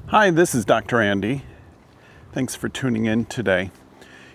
Hi, this is Dr. Andy. Thanks for tuning in today.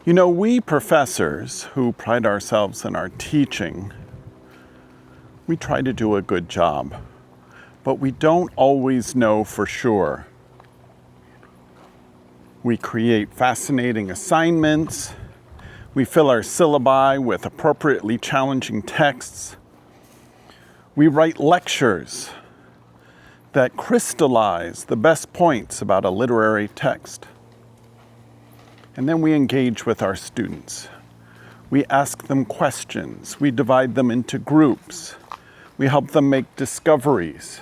You know, we professors who pride ourselves in our teaching, we try to do a good job, but we don't always know for sure. We create fascinating assignments. We fill our syllabi with appropriately challenging texts. We write lectures that crystallize the best points about a literary text. And then we engage with our students. We ask them questions. We divide them into groups. We help them make discoveries.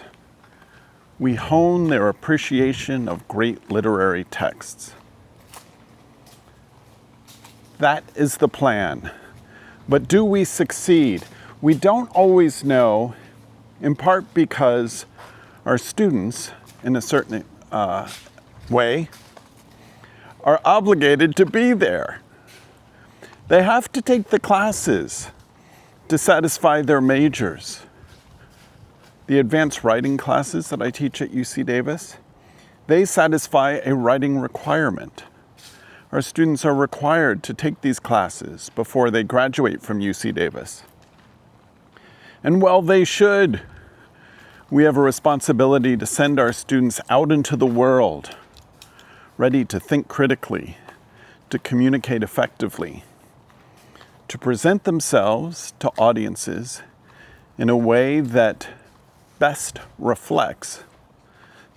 We hone their appreciation of great literary texts. That is the plan. But do we succeed? We don't always know, in part because our students, in a certain way, are obligated to be there. They have to take the classes to satisfy their majors. The advanced writing classes that I teach at UC Davis, they satisfy a writing requirement. Our students are required to take these classes before they graduate from UC Davis. And well, they should. We have a responsibility to send our students out into the world, ready to think critically, to communicate effectively, to present themselves to audiences in a way that best reflects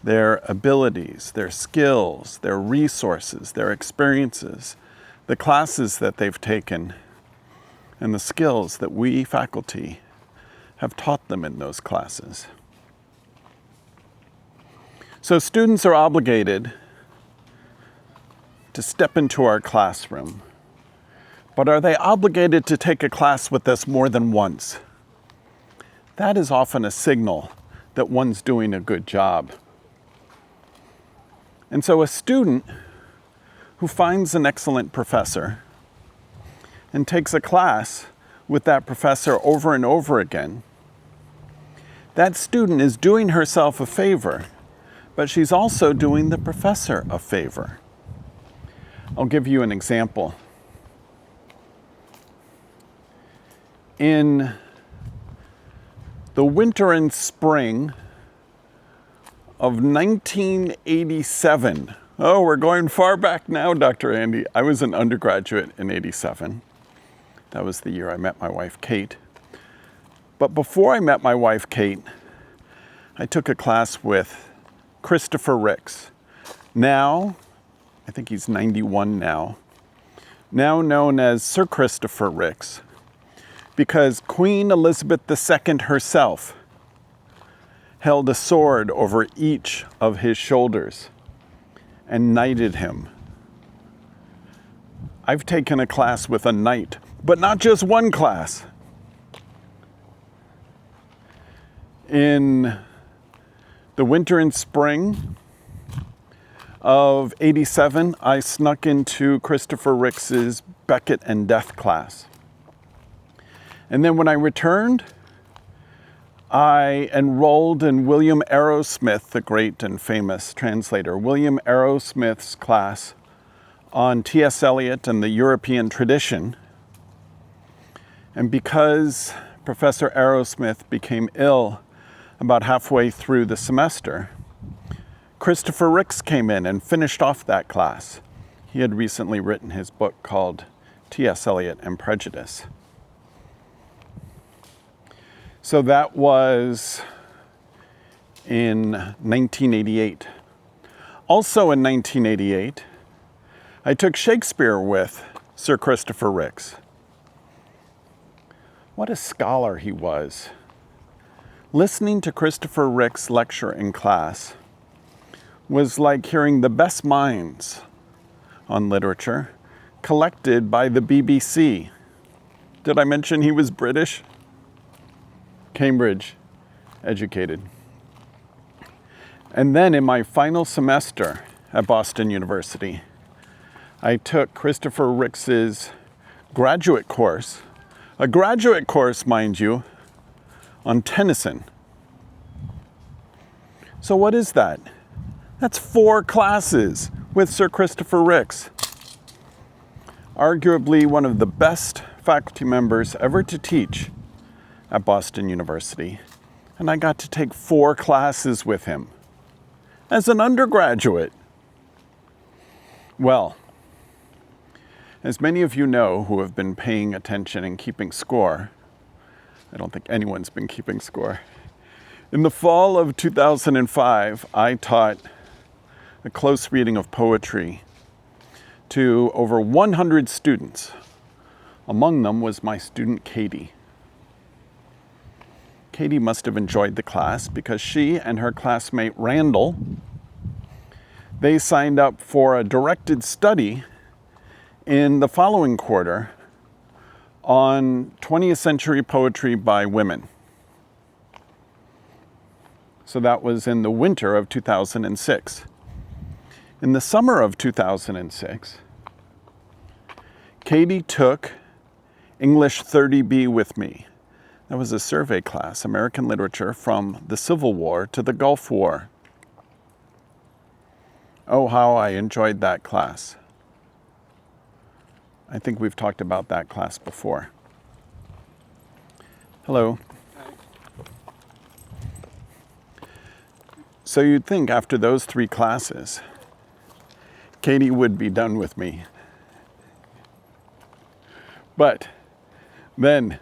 their abilities, their skills, their resources, their experiences, the classes that they've taken, and the skills that we faculty have taught them in those classes. So students are obligated to step into our classroom, but are they obligated to take a class with us more than once? That is often a signal that one's doing a good job. And so a student who finds an excellent professor and takes a class with that professor over and over again, that student is doing herself a favor, but she's also doing the professor a favor. I'll give you an example. In the winter and spring of 1987, oh, we're going far back now, Dr. Andy. I was an undergraduate in 87. That was the year I met my wife, Kate. But before I met my wife, Kate, I took a class with Christopher Ricks. Now, I think he's 91 now known as Sir Christopher Ricks, because Queen Elizabeth II herself held a sword over each of his shoulders and knighted him. I've taken a class with a knight, but not just one class. In the winter and spring of 87, I snuck into Christopher Ricks's Becket and Death class. And then when I returned, I enrolled in William Arrowsmith, the great and famous translator, William Arrowsmith's class on T.S. Eliot and the European tradition. And because Professor Arrowsmith became ill about halfway through the semester, Christopher Ricks came in and finished off that class. He had recently written his book called T.S. Eliot and Prejudice. So that was in 1988. Also in 1988, I took Shakespeare with Sir Christopher Ricks. What a scholar he was. Listening to Christopher Ricks lecture in class was like hearing the best minds on literature collected by the BBC. Did I mention he was British? Cambridge educated. And then in my final semester at Boston University, I took Christopher Ricks's graduate course, a graduate course, mind you, on Tennyson. So what is that? That's 4 classes with Sir Christopher Ricks. Arguably one of the best faculty members ever to teach at Boston University. And I got to take 4 classes with him as an undergraduate. Well, as many of you know who have been paying attention and keeping score, I don't think anyone's been keeping score. In the fall of 2005, I taught a close reading of poetry to over 100 students. Among them was my student Katie. Katie must have enjoyed the class because she and her classmate Randall, they signed up for a directed study in the following quarter on 20th century poetry by women. So that was in the winter of 2006. In the summer of 2006, Katie took English 30B with me. That was a survey class, American literature from the Civil War to the Gulf War. Oh, how I enjoyed that class. I think we've talked about that class before. Hello. Hi. So you'd think after those 3 classes, Katie would be done with me. But then,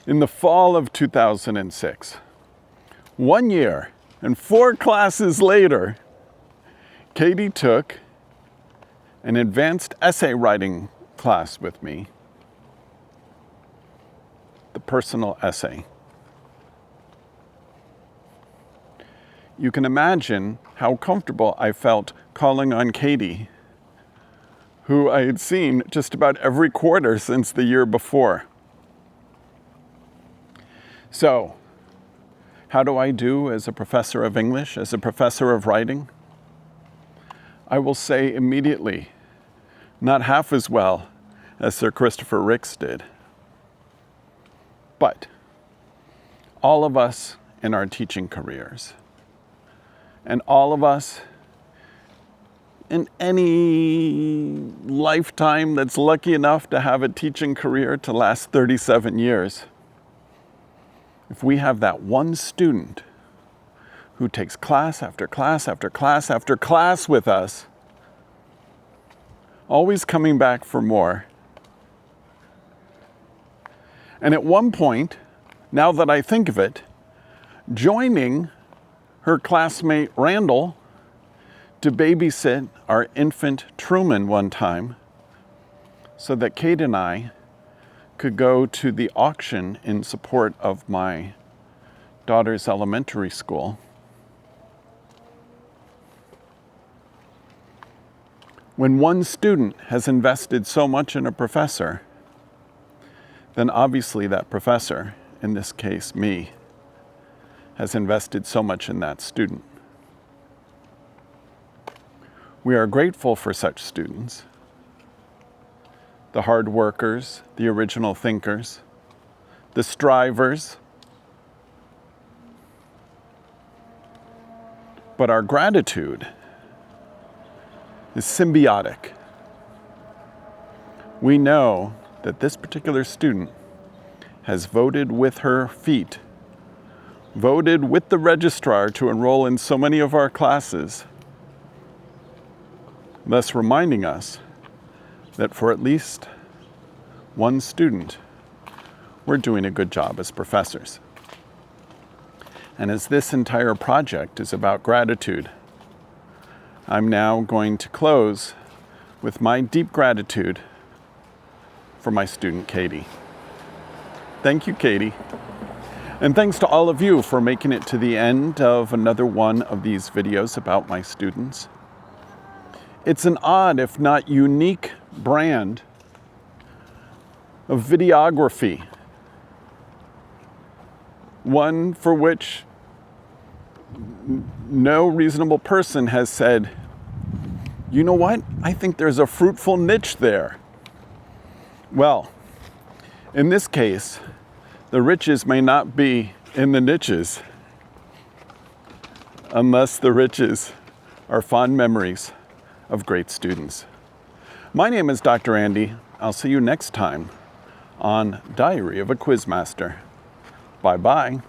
in the fall of 2006, 1 year and 4 classes later, Katie took an advanced essay writing class with me, the personal essay. You can imagine how comfortable I felt calling on Katie, who I had seen just about every quarter since the year before. So, how do I do as a professor of English, as a professor of writing? I will say immediately, not half as well as Sir Christopher Ricks did. But all of us in our teaching careers, and all of us in any lifetime that's lucky enough to have a teaching career to last 37 years, if we have that one student who takes class after class after class after class with us, always coming back for more. And at one point, now that I think of it, joining her classmate Randall to babysit our infant Truman one time so that Kate and I could go to the auction in support of my daughter's elementary school. When one student has invested so much in a professor, then obviously that professor, in this case me, has invested so much in that student. We are grateful for such students, the hard workers, the original thinkers, the strivers. But our gratitude is symbiotic. We know that this particular student has voted with her feet, voted with the registrar to enroll in so many of our classes, thus reminding us that for at least one student, we're doing a good job as professors. And as this entire project is about gratitude, I'm now going to close with my deep gratitude for my student, Katie. Thank you, Katie. And thanks to all of you for making it to the end of another one of these videos about my students. It's an odd, if not unique, brand of videography. One for which no reasonable person has said, you know what? I think there's a fruitful niche there. Well, in this case, the riches may not be in the niches unless the riches are fond memories of great students. My name is Dr. Andy. I'll see you next time on Diary of a Quizmaster. Bye-bye.